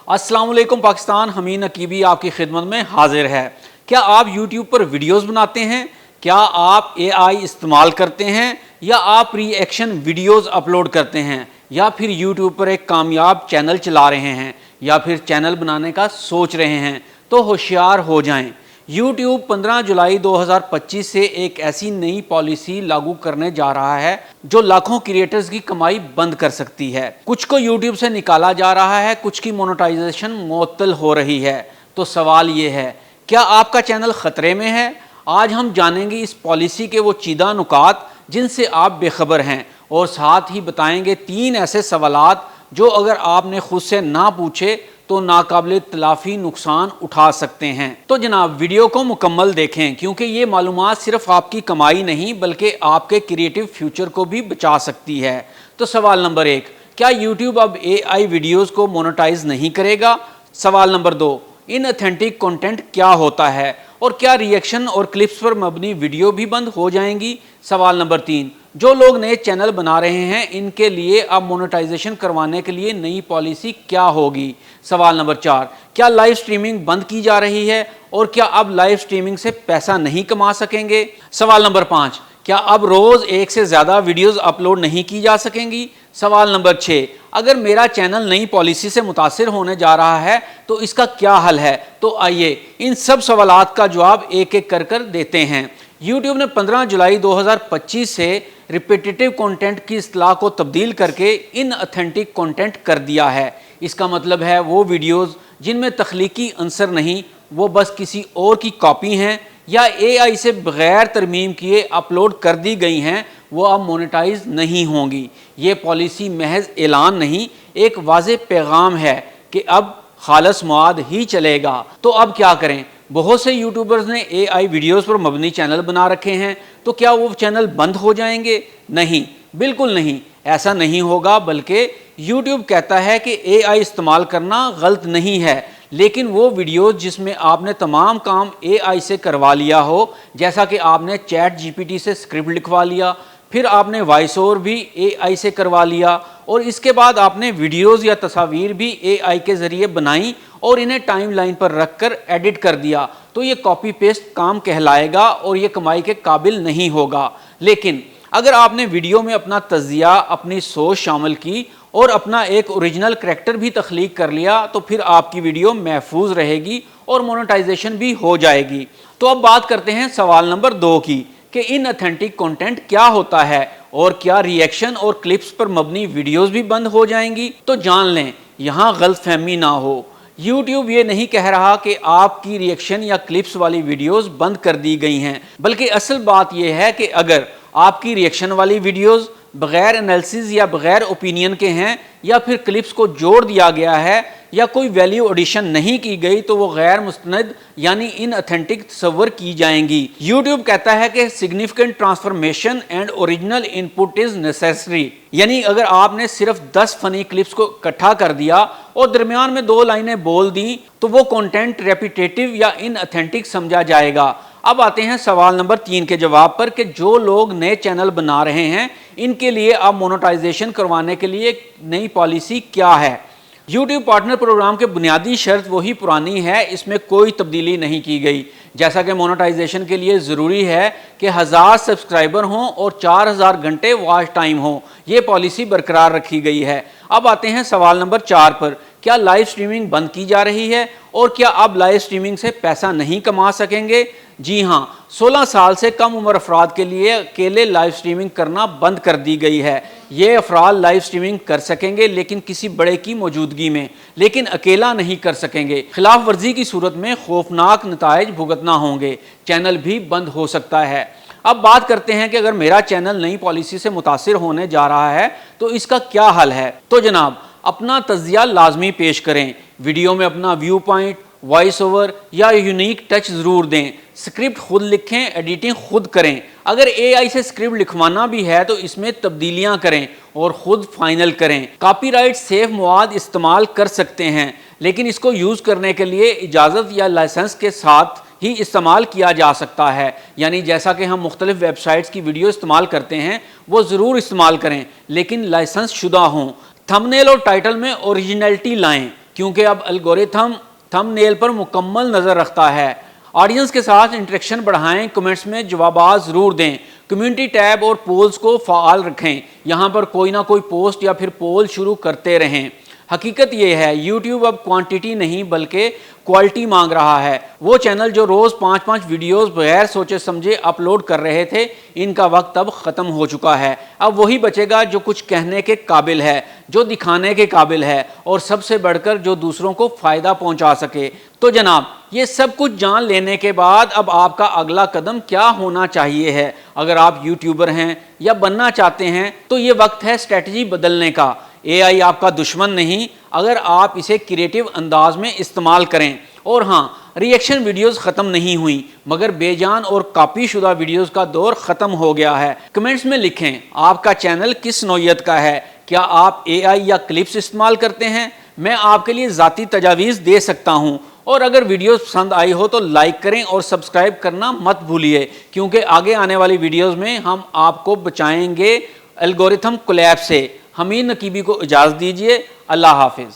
अस्सलाम वालेकुम पाकिस्तान, हमीन अकीबी आपकी खिदमत में हाजिर है। क्या आप YouTube पर वीडियोस बनाते हैं? क्या आप AI इस्तेमाल करते हैं या आप रिएक्शन वीडियोस अपलोड करते हैं या फिर YouTube पर एक कामयाब चैनल चला रहे हैं या फिर चैनल बनाने का सोच रहे हैं? तो होशियार हो जाएं। YouTube 15 जुलाई 2025 से एक ऐसी नई पॉलिसी लागू करने जा रहा है जो लाखों क्रिएटर्स की कमाई बंद कर सकती है। कुछ को YouTube से निकाला जा रहा है, कुछ की मोनेटाइजेशन मुअत्तल हो रही है। तो सवाल ये है, क्या आपका चैनल खतरे में है? आज हम जानेंगे इस पॉलिसी के वो चीदा नुकात जिनसे आप बेखबर हैं और साथ ही बताएंगे 3 ऐसे सवालात जो अगर आपने खुद से ना पूछे तो नाकाबिल तलाफी नुकसान उठा सकते हैं। तो जनाब वीडियो को मुकम्मल देखें क्योंकि ये मालूमात सिर्फ आपकी कमाई नहीं बल्कि आपके क्रिएटिव फ्यूचर को भी बचा सकती है। तो सवाल नंबर 1, क्या YouTube अब AI वीडियोस को मोनेटाइज नहीं करेगा? सवाल नंबर 2, इनऑथेंटिक कंटेंट क्या होता है और क्या रिएक्शन और क्लिप्स पर मबनी वीडियो भी बंद हो जाएंगी? सवाल नंबर 3, जो लोग नए चैनल बना रहे हैं इनके लिए अब मोनेटाइजेशन करवाने के लिए नई पॉलिसी क्या होगी? सवाल नंबर 4, क्या लाइव स्ट्रीमिंग बंद की जा रही है और क्या अब लाइव स्ट्रीमिंग से पैसा नहीं कमा सकेंगे? सवाल नंबर 5, क्या अब रोज एक से ज्यादा वीडियोस अपलोड नहीं की जा सकेंगी? सवाल नंबर 6, अगर मेरा चैनल नई पॉलिसी से मुतासिर होने जा रहा है तो इसका क्या हल है? तो आइए इन सब सवालात का जवाब एक एक कर देते हैं। YouTube ने 15 जुलाई 2025 से रिपीटेटिव कंटेंट की इस्तिलाह को तब्दील करके इनऑथेंटिक कंटेंट कर दिया है। इसका मतलब है वो वीडियोस जिनमें तख्लीकी अंसर नहीं, वो बस किसी और की कॉपी हैं या AI से बगैर तरमीम किए अपलोड कर दी गई हैं, वो अब मोनेटाइज नहीं होंगी। ये पॉलिसी महज ऐलान नहीं, एक वाज़ेह पैगाम है कि अब खालस मवाद ही चलेगा। तो अब क्या करें? बहुत से यूट्यूबर्स ने AI वीडियोस पर मबनी चैनल बना रखे हैं, तो क्या वो चैनल बंद हो जाएंगे? नहीं, बिल्कुल नहीं, ऐसा नहीं होगा। बल्कि YouTube कहता है कि AI इस्तेमाल करना गलत नहीं है, लेकिन वो वीडियोस जिसमें आपने तमाम काम AI से करवा लिया हो, जैसा कि आपने ChatGPT से स्क्रिप्ट लिखवा लिया, फिर आपने वॉइस ओवर भी AI से करवा लिया और इसके बाद आपने वीडियोस या तस्वीर भी AI के ज़रिए बनाई और इन्हें टाइमलाइन पर रखकर एडिट कर दिया, तो ये कॉपी पेस्ट काम कहलाएगा और ये कमाई के काबिल नहीं होगा। लेकिन अगर आपने वीडियो में अपना तज़िया, अपनी सोच शामिल की और अपना एक ओरिजिनल करैक्टर भी तख्लीक कर लिया तो फिर आपकी वीडियो महफूज रहेगी और मोनेटाइजेशन भी हो जाएगी। तो अब बात करते हैं सवाल नंबर 2 की कि इनऑथेंटिक कंटेंट क्या होता है और क्या रिएक्शन और क्लिप्स पर मबनी वीडियोस भी बंद हो जाएंगी? तो जान लें, यहाँ गलतफहमी ना हो। YouTube ये नहीं कह रहा कि आपकी रिएक्शन या क्लिप्स वाली वीडियोस बंद कर दी गई हैं, बल्कि असल बात यह है कि अगर आपकी रिएक्शन वाली वीडियोस बगैर एनालिसिस या बगैर ओपिनियन के हैं या फिर क्लिप्स को जोड़ दिया गया है या कोई वैल्यू एडिशन नहीं की गई तो वो गैर मुस्तनद यानी इनऑथेंटिक तस्वर की जाएंगी। YouTube कहता है कि significant transformation and original input is necessary, यानी अगर आपने सिर्फ 10 फनी क्लिप्स को इकट्ठा कर दिया और दरमियान में 2 लाइनें बोल दी तो वो कंटेंट रेपिटेटिव या इनऑथेंटिक समझा जाएगा। अब आते हैं सवाल नंबर 3 के जवाब पर कि जो लोग नए चैनल बना रहे हैं इनके लिए अब मोनेटाइजेशन करवाने के लिए नई पॉलिसी क्या है? YouTube पार्टनर प्रोग्राम के बुनियादी शर्त वही पुरानी है, इसमें कोई तब्दीली नहीं की गई। जैसा कि मोनेटाइजेशन के लिए ज़रूरी है कि 1000 सब्सक्राइबर हों और 4000 घंटे वॉच टाइम हो, ये पॉलिसी बरकरार रखी गई है। अब आते हैं सवाल नंबर 4 पर, क्या लाइव स्ट्रीमिंग बंद की जा रही है और क्या अब लाइव स्ट्रीमिंग से पैसा नहीं कमा सकेंगे? जी हाँ, 16 साल से कम उम्र अफराद के लिए अकेले लाइव स्ट्रीमिंग करना बंद कर दी गई है। ये अफराद लाइव स्ट्रीमिंग कर सकेंगे लेकिन किसी बड़े की मौजूदगी में, लेकिन अकेला नहीं कर सकेंगे। खिलाफ वर्जी की सूरत में खौफनाक नताइज भुगतना होंगे, चैनल भी बंद हो सकता है। अब बात करते हैं कि अगर मेरा चैनल नई पॉलिसी से मुतासिर होने जा रहा है तो इसका क्या हल है? तो जनाब अपना तज़िया लाजमी पेश करें, वीडियो में अपना व्यू पॉइंट, वॉइस ओवर या यूनिक टच ज़रूर दें, स्क्रिप्ट खुद लिखें, एडिटिंग खुद करें। अगर AI से स्क्रिप्ट लिखवाना भी है तो इसमें तब्दीलियां करें और खुद फाइनल करें। कॉपीराइट सेफ मवाद इस्तेमाल कर सकते हैं, लेकिन इसको यूज़ करने के लिए इजाज़त या लाइसेंस के साथ ही इस्तेमाल किया जा सकता है। यानी जैसा कि हम मुख्तलिफ वेबसाइट्स की वीडियो इस्तेमाल करते हैं वो ज़रूर इस्तेमाल करें, लेकिन लाइसेंस शुदा हों। थंबनेल और टाइटल में ओरिजिनलिटी लाएं, کیونکہ اب الگورتھم تھمبنیل پر مکمل نظر رکھتا ہے۔ آڈینس کے ساتھ انٹریکشن بڑھائیں، کمنٹس میں جوابات ضرور دیں، کمیونٹی ٹیب اور پولز کو فعال رکھیں، یہاں پر کوئی نہ کوئی پوسٹ یا پھر پول شروع کرتے رہیں۔ حقیقت یہ ہے یوٹیوب اب کوانٹیٹی نہیں بلکہ کوالٹی مانگ رہا ہے۔ وہ چینل جو روز 5 ویڈیوز بغیر سوچے سمجھے اپلوڈ کر رہے تھے، ان کا وقت اب ختم ہو چکا ہے۔ اب وہی بچے گا جو کچھ کہنے کے قابل ہے، جو دکھانے کے قابل ہے، اور سب سے بڑھ کر جو دوسروں کو فائدہ پہنچا سکے۔ تو جناب یہ سب کچھ جان لینے کے بعد اب آپ کا اگلا قدم کیا ہونا چاہیے ہے؟ اگر آپ یوٹیوبر ہیں یا بننا چاہتے ہیں تو یہ وقت ہے اسٹریٹجی بدلنے کا۔ اے آئی آپ کا دشمن نہیں اگر آپ اسے کریٹیو انداز میں استعمال کریں۔ اور ہاں، ری ایکشن ویڈیوز ختم نہیں ہوئی، مگر بے جان اور کاپی شدہ ویڈیوز کا دور ختم ہو گیا ہے۔ کمنٹس میں لکھیں آپ کا چینل کس نوعیت کا ہے، کیا آپ اے آئی یا کلپس استعمال کرتے ہیں؟ میں آپ کے لیے ذاتی تجاویز دے سکتا ہوں۔ اور اگر ویڈیوز پسند آئی ہو تو لائک کریں اور سبسکرائب کرنا مت بھولیے، کیونکہ آگے آنے والی ویڈیوز میں ہم آپ کو بچائیں گے الگورتھم کولیپس سے۔ حمید نقیبی کو اجازت دیجیے، اللہ حافظ۔